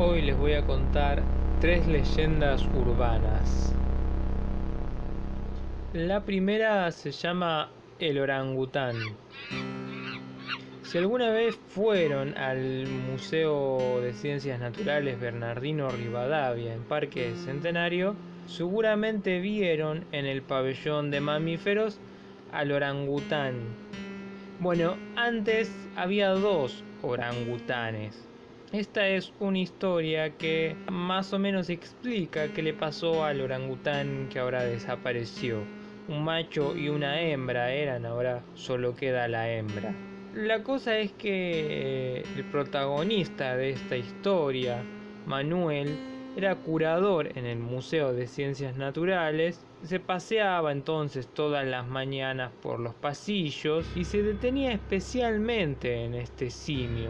Hoy les voy a contar 3 leyendas urbanas. La primera se llama el orangután. Si alguna vez fueron al Museo de Ciencias Naturales Bernardino Rivadavia en Parque Centenario, seguramente vieron en el pabellón de mamíferos al orangután. Bueno, antes había 2 orangutanes. Esta es una historia que más o menos explica qué le pasó al orangután que ahora desapareció. Un macho y una hembra eran, ahora solo queda la hembra. La cosa es que el protagonista de esta historia, Manuel, era curador en el Museo de Ciencias Naturales. Se paseaba entonces todas las mañanas por los pasillos y se detenía especialmente en este simio,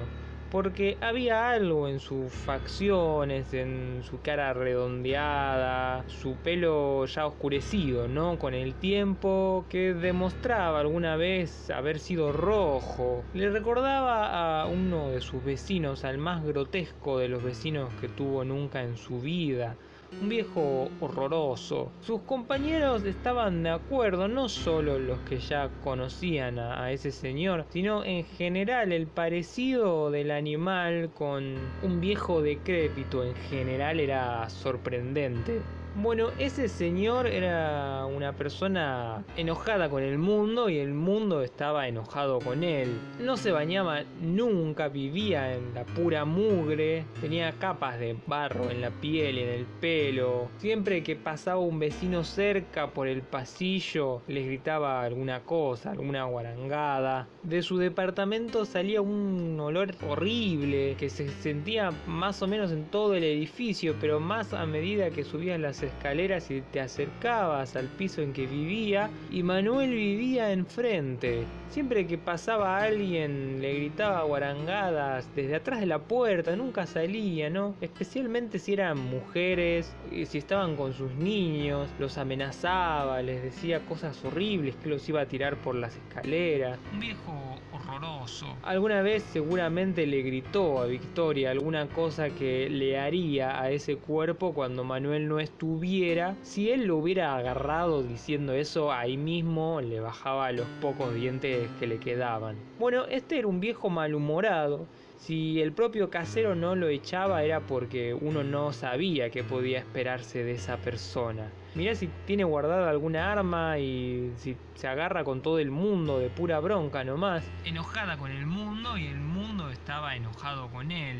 porque había algo en sus facciones, en su cara redondeada, su pelo ya oscurecido, ¿no? Con el tiempo, que demostraba alguna vez haber sido rojo. Le recordaba a uno de sus vecinos, al más grotesco de los vecinos que tuvo nunca en su vida. Un viejo horroroso. Sus compañeros estaban de acuerdo, no solo los que ya conocían a ese señor, sino en general el parecido del animal con un viejo decrépito en general era sorprendente. Bueno, ese señor era una persona enojada con el mundo y el mundo estaba enojado con él. No se bañaba nunca, vivía en la pura mugre, tenía capas de barro en la piel y en el pelo. Siempre que pasaba un vecino cerca por el pasillo, les gritaba alguna cosa, alguna guarangada. De su departamento salía un olor horrible que se sentía más o menos en todo el edificio, pero más a medida que subías las escaleras y te acercabas al piso en que vivía, y Manuel vivía enfrente. Siempre que pasaba alguien le gritaba guarangadas desde atrás de la puerta, nunca salía, ¿no? Especialmente si eran mujeres, si estaban con sus niños, los amenazaba, les decía cosas horribles, que los iba a tirar por las escaleras. Un viejo horroroso. Alguna vez seguramente le gritó a Victoria alguna cosa que le haría a ese cuerpo cuando Manuel no estuviera. Si él lo hubiera agarrado diciendo eso, ahí mismo le bajaba los pocos dientes que le quedaban. Bueno, este era un viejo malhumorado. Si el propio casero no lo echaba era porque uno no sabía qué podía esperarse de esa persona. Mirá si tiene guardada alguna arma y si se agarra con todo el mundo de pura bronca nomás. Enojada con el mundo y el mundo estaba enojado con él.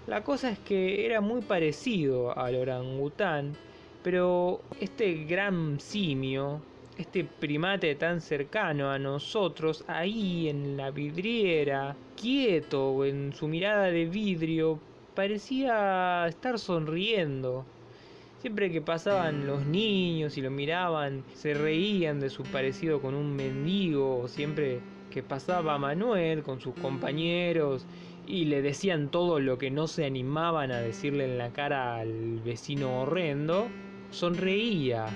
La cosa es que era muy parecido al orangután, pero este gran simio, este primate tan cercano a nosotros, ahí en la vidriera, quieto, en su mirada de vidrio, parecía estar sonriendo. Siempre que pasaban los niños y lo miraban, se reían de su parecido con un mendigo. Siempre que pasaba Manuel con sus compañeros y le decían todo lo que no se animaban a decirle en la cara al vecino horrendo, sonreía.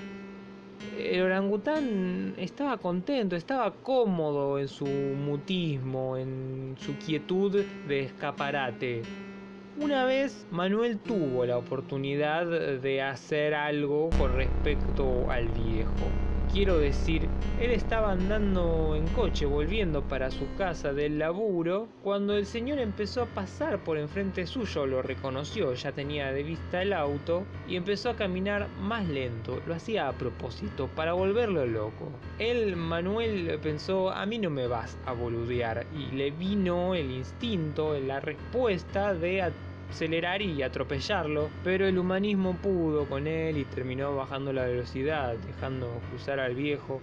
El orangután estaba contento, estaba cómodo en su mutismo, en su quietud de escaparate. Una vez Manuel tuvo la oportunidad de hacer algo con respecto al viejo. Quiero decir, él estaba andando en coche volviendo para su casa del laburo cuando el señor empezó a pasar por enfrente suyo. Lo reconoció, ya tenía de vista el auto y empezó a caminar más lento. Lo hacía a propósito para volverlo loco. Manuel pensó, a mí no me vas a boludear, y le vino el instinto, la respuesta de acelerar y atropellarlo, pero el humanismo pudo con él y terminó bajando la velocidad, dejando cruzar al viejo.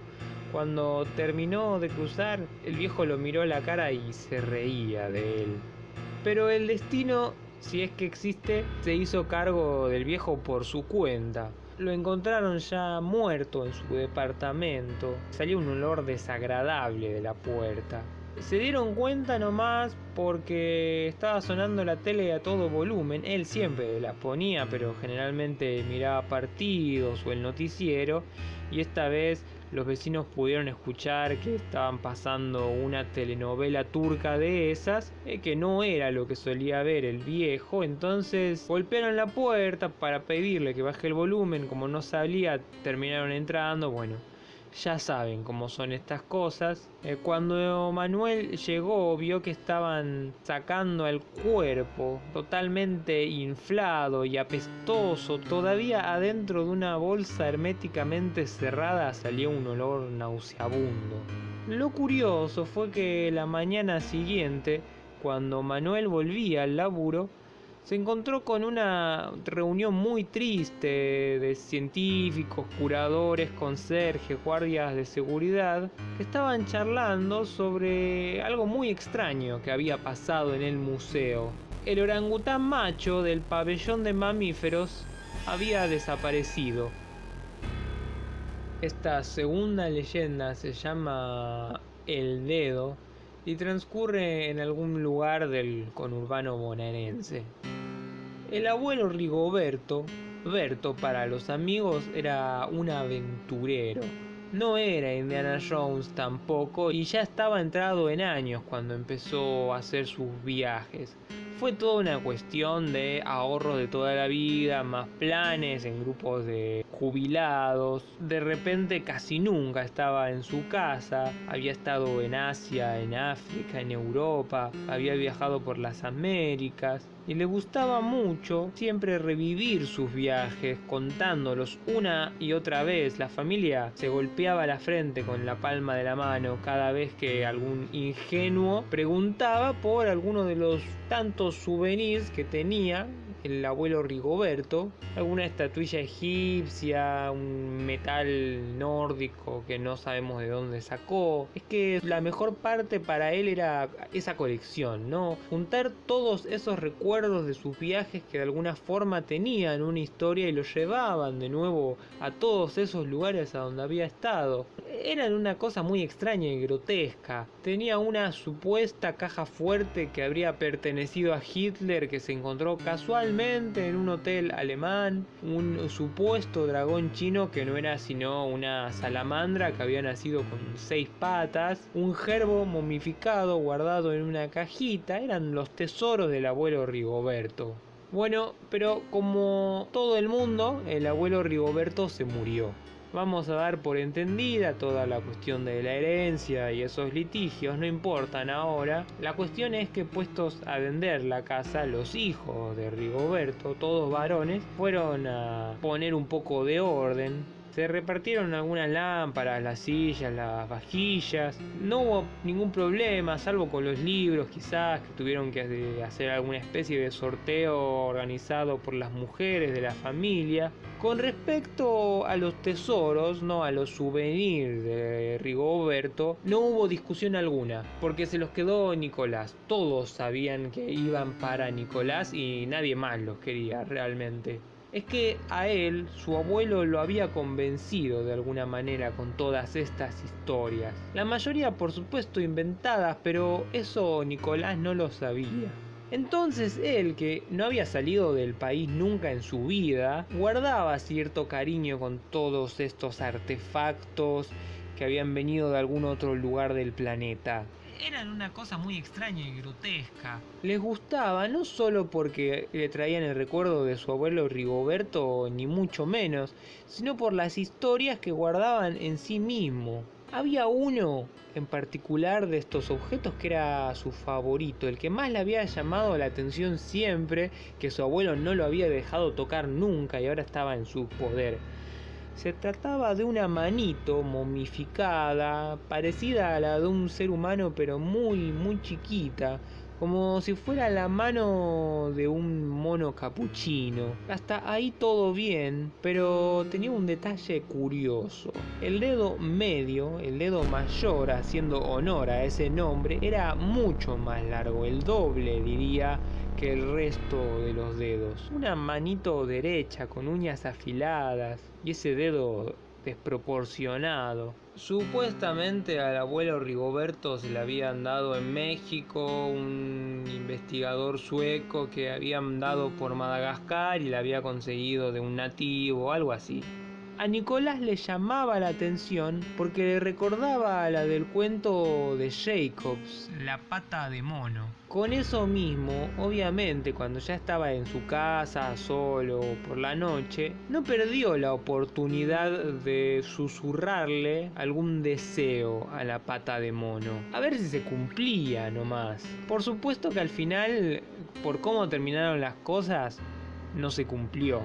Cuando terminó de cruzar, el viejo lo miró a la cara y se reía de él. Pero el destino, si es que existe, se hizo cargo del viejo por su cuenta. Lo encontraron ya muerto en su departamento. Salió un olor desagradable de la puerta. Se dieron cuenta nomás porque estaba sonando la tele a todo volumen. Él siempre la ponía, pero generalmente miraba partidos o el noticiero. Y esta vez los vecinos pudieron escuchar que estaban pasando una telenovela turca de esas, que no era lo que solía ver el viejo. Entonces golpearon la puerta para pedirle que baje el volumen. Como no salía, terminaron entrando. Bueno, ya saben cómo son estas cosas. Cuando Manuel llegó, vio que estaban sacando al cuerpo totalmente inflado y apestoso. Todavía adentro de una bolsa herméticamente cerrada salía un olor nauseabundo. Lo curioso fue que la mañana siguiente, cuando Manuel volvía al laburo, se encontró con una reunión muy triste de científicos, curadores, conserjes, guardias de seguridad, que estaban charlando sobre algo muy extraño que había pasado en el museo. El orangután macho del pabellón de mamíferos había desaparecido. Esta segunda leyenda se llama El Dedo y transcurre en algún lugar del conurbano bonaerense. El abuelo Rigoberto, Berto para los amigos, era un aventurero. No era Indiana Jones tampoco, y ya estaba entrado en años cuando empezó a hacer sus viajes. Fue toda una cuestión de ahorros de toda la vida, más planes en grupos de jubilados. De repente casi nunca estaba en su casa, había estado en Asia, en África, en Europa, había viajado por las Américas. Y le gustaba mucho siempre revivir sus viajes, contándolos una y otra vez. La familia se golpeaba la frente con la palma de la mano cada vez que algún ingenuo preguntaba por alguno de los tantos souvenirs que tenía el abuelo Rigoberto, alguna estatuilla egipcia, un metal nórdico que no sabemos de dónde sacó. Es que la mejor parte para él era esa colección, ¿no? Juntar todos esos recuerdos de sus viajes que de alguna forma tenían una historia y los llevaban de nuevo a todos esos lugares a donde había estado. Eran una cosa muy extraña y grotesca. Tenía una supuesta caja fuerte que habría pertenecido a Hitler, que se encontró casualmente en un hotel alemán, un supuesto dragón chino que no era sino una salamandra que había nacido con 6 patas, un gerbo momificado guardado en una cajita. Eran los tesoros del abuelo Rigoberto. Bueno, pero como todo el mundo, el abuelo Rigoberto se murió. Vamos a dar por entendida toda la cuestión de la herencia y esos litigios, no importan ahora. La cuestión es que, puestos a vender la casa, los hijos de Rigoberto, todos varones, fueron a poner un poco de orden. Se repartieron algunas lámparas, las sillas, las vajillas. No hubo ningún problema, salvo con los libros quizás, que tuvieron que hacer alguna especie de sorteo organizado por las mujeres de la familia. Con respecto a los tesoros, no a los souvenirs de Rigoberto, no hubo discusión alguna, porque se los quedó Nicolás. Todos sabían que iban para Nicolás y nadie más los quería realmente. Es que a él, su abuelo lo había convencido de alguna manera con todas estas historias. La mayoría, por supuesto, inventadas, pero eso Nicolás no lo sabía. Entonces él, que no había salido del país nunca en su vida, guardaba cierto cariño con todos estos artefactos que habían venido de algún otro lugar del planeta. Eran una cosa muy extraña y grotesca. Les gustaba no solo porque le traían el recuerdo de su abuelo Rigoberto, ni mucho menos, sino por las historias que guardaban en sí mismo. Había uno en particular de estos objetos que era su favorito, el que más le había llamado la atención siempre, que su abuelo no lo había dejado tocar nunca y ahora estaba en su poder. Se trataba de una manito momificada, parecida a la de un ser humano pero muy chiquita, como si fuera la mano de un mono capuchino. Hasta ahí todo bien, pero tenía un detalle curioso. El dedo medio, el dedo mayor, haciendo honor a ese nombre, era mucho más largo, el doble diría, que el resto de los dedos. Una manito derecha con uñas afiladas y ese dedo desproporcionado. Supuestamente al abuelo Rigoberto se le habían dado en México, un investigador sueco que había andado por Madagascar y le había conseguido de un nativo, algo así. A Nicolás le llamaba la atención porque le recordaba a la del cuento de Jacobs, La pata de mono. Con eso mismo, obviamente, cuando ya estaba en su casa, solo por la noche, no perdió la oportunidad de susurrarle algún deseo a la pata de mono. A ver si se cumplía nomás. Por supuesto que al final, por cómo terminaron las cosas, no se cumplió.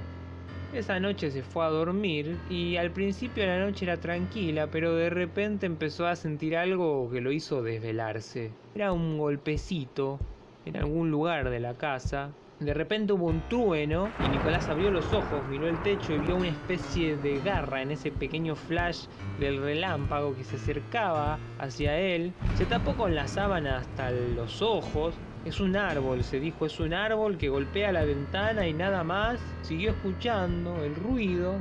Esa noche se fue a dormir y al principio la noche era tranquila, pero de repente empezó a sentir algo que lo hizo desvelarse. Era un golpecito en algún lugar de la casa. De repente hubo un trueno y Nicolás abrió los ojos, miró el techo y vio una especie de garra en ese pequeño flash del relámpago que se acercaba hacia él. Se tapó con la sábana hasta los ojos. Es un árbol, se dijo, es un árbol que golpea la ventana y nada más. Siguió escuchando el ruido.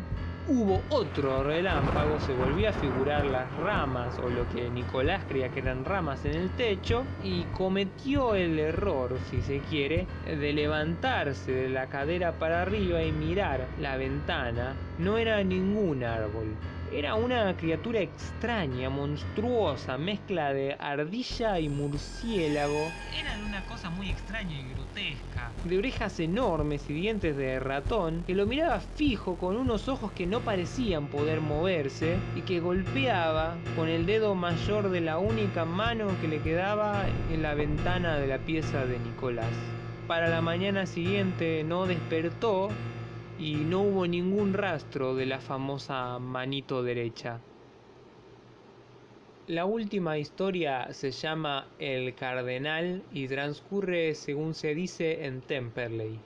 Hubo otro relámpago, se volvió a figurar las ramas, o lo que Nicolás creía que eran ramas en el techo, y cometió el error, si se quiere, de levantarse de la cadera para arriba y mirar la ventana. No era ningún árbol. Era una criatura extraña, monstruosa, mezcla de ardilla y murciélago. Era una cosa muy extraña y grotesca, de orejas enormes y dientes de ratón, que lo miraba fijo con unos ojos que no parecían poder moverse y que golpeaba con el dedo mayor de la única mano que le quedaba en la ventana de la pieza de Nicolás. Para la mañana siguiente no despertó y no hubo ningún rastro de la famosa manito derecha. La última historia se llama El Cardenal y transcurre, según se dice, en Temperley.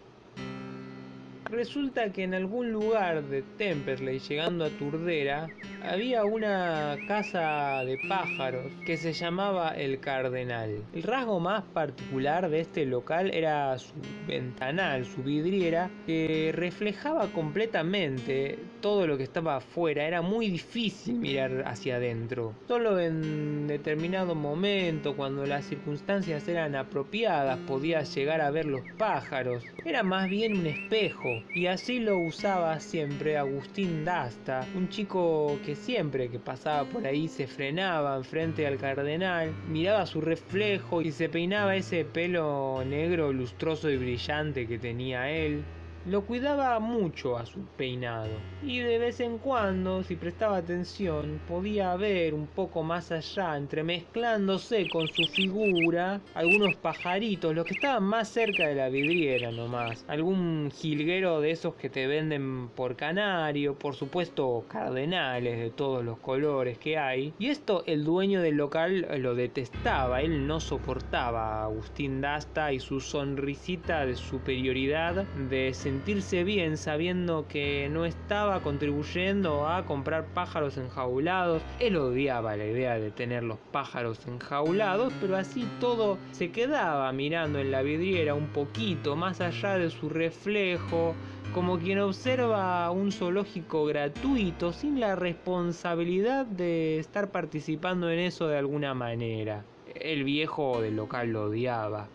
Resulta que en algún lugar de Temperley, llegando a Turdera, había una casa de pájaros que se llamaba El Cardenal. El rasgo más particular de este local era su ventanal, su vidriera, que reflejaba completamente todo lo que estaba afuera. Era muy difícil mirar hacia adentro. Solo en determinado momento, cuando las circunstancias eran apropiadas, podías llegar a ver los pájaros. Era más bien un espejo. Y así lo usaba siempre Agustín Dasta, un chico que siempre que pasaba por ahí se frenaba enfrente al cardenal, miraba su reflejo y se peinaba ese pelo negro lustroso y brillante que tenía él. Lo cuidaba mucho a su peinado y de vez en cuando, si prestaba atención, podía ver un poco más allá, entremezclándose con su figura, algunos pajaritos, los que estaban más cerca de la vidriera nomás. Algún jilguero de esos que te venden por canario, por supuesto cardenales de todos los colores que hay. Y esto el dueño del local lo detestaba, él no soportaba a Agustín Dasta y su sonrisita de superioridad, de sentirse bien sabiendo que no estaba contribuyendo a comprar pájaros enjaulados. Él odiaba la idea de tener los pájaros enjaulados, pero así todo se quedaba mirando en la vidriera un poquito más allá de su reflejo, como quien observa un zoológico gratuito sin la responsabilidad de estar participando en eso de alguna manera. El viejo del local lo odiaba.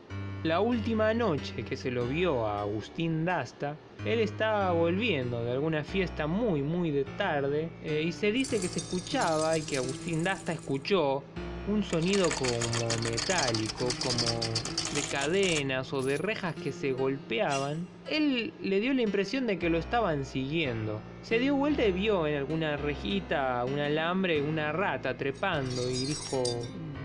La última noche que se lo vio a Agustín Dasta, él estaba volviendo de alguna fiesta muy de tarde y se dice que se escuchaba y que Agustín Dasta escuchó un sonido como metálico, como de cadenas o de rejas que se golpeaban. Él le dio la impresión de que lo estaban siguiendo. Se dio vuelta y vio en alguna rejita, un alambre, una rata trepando y dijo: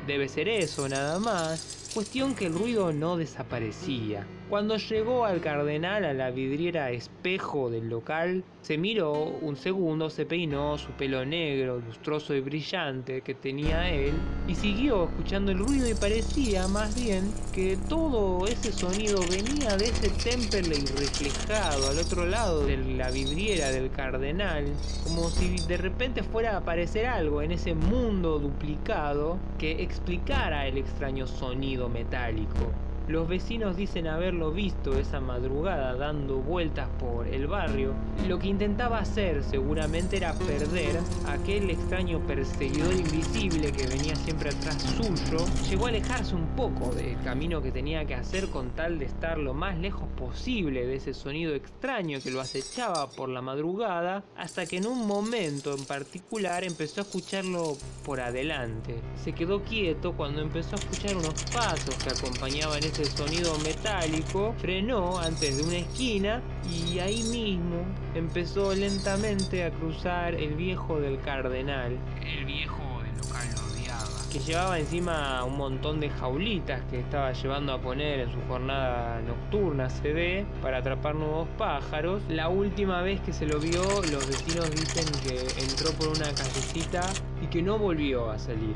debe ser eso nada más. Cuestión que el ruido no desaparecía. Cuando llegó al cardenal a la vidriera espejo del local, se miró un segundo, se peinó su pelo negro, lustroso y brillante que tenía él, y siguió escuchando el ruido y parecía más bien que todo ese sonido venía de ese Temperley reflejado al otro lado de la vidriera del cardenal, como si de repente fuera a aparecer algo en ese mundo duplicado que explicara el extraño sonido metálico. Los vecinos dicen haberlo visto esa madrugada dando vueltas por el barrio. Lo que intentaba hacer seguramente era perder a aquel extraño perseguidor invisible que venía siempre atrás suyo. Llegó a alejarse un poco del camino que tenía que hacer con tal de estar lo más lejos posible de ese sonido extraño que lo acechaba por la madrugada, hasta que en un momento en particular empezó a escucharlo por adelante. Se quedó quieto cuando empezó a escuchar unos pasos que acompañaban ese sonido metálico, frenó antes de una esquina y ahí mismo empezó lentamente a cruzar el viejo del Cardenal. El viejo del local lo odiaba, que llevaba encima un montón de jaulitas que estaba llevando a poner en su jornada nocturna, se ve, para atrapar nuevos pájaros. La última vez que se lo vio, los vecinos dicen que entró por una callecita y que no volvió a salir.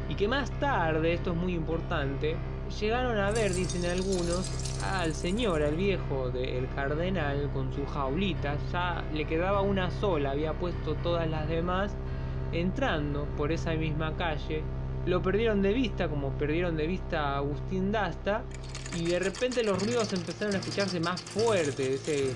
Y que más tarde, esto es muy importante, llegaron a ver, dicen algunos, al señor, al viejo del Cardenal con sus jaulitas. Ya le quedaba una sola, había puesto todas las demás, entrando por esa misma calle. Lo perdieron de vista, como perdieron de vista a Agustín Dasta, y de repente los ruidos empezaron a escucharse más fuertes. Ese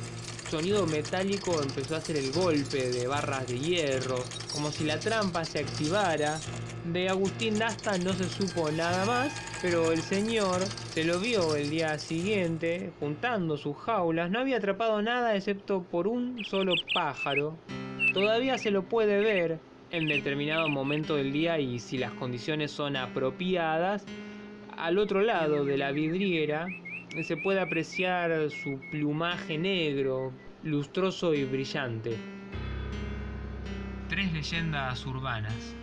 sonido metálico empezó a hacer el golpe de barras de hierro, como si la trampa se activara. De Agustín Dasta no se supo nada más, pero el señor se lo vio el día siguiente juntando sus jaulas. No había atrapado nada excepto por un solo pájaro. Todavía se lo puede ver en determinado momento del día, y si las condiciones son apropiadas, al otro lado de la vidriera se puede apreciar su plumaje negro, lustroso y brillante. 3 leyendas urbanas.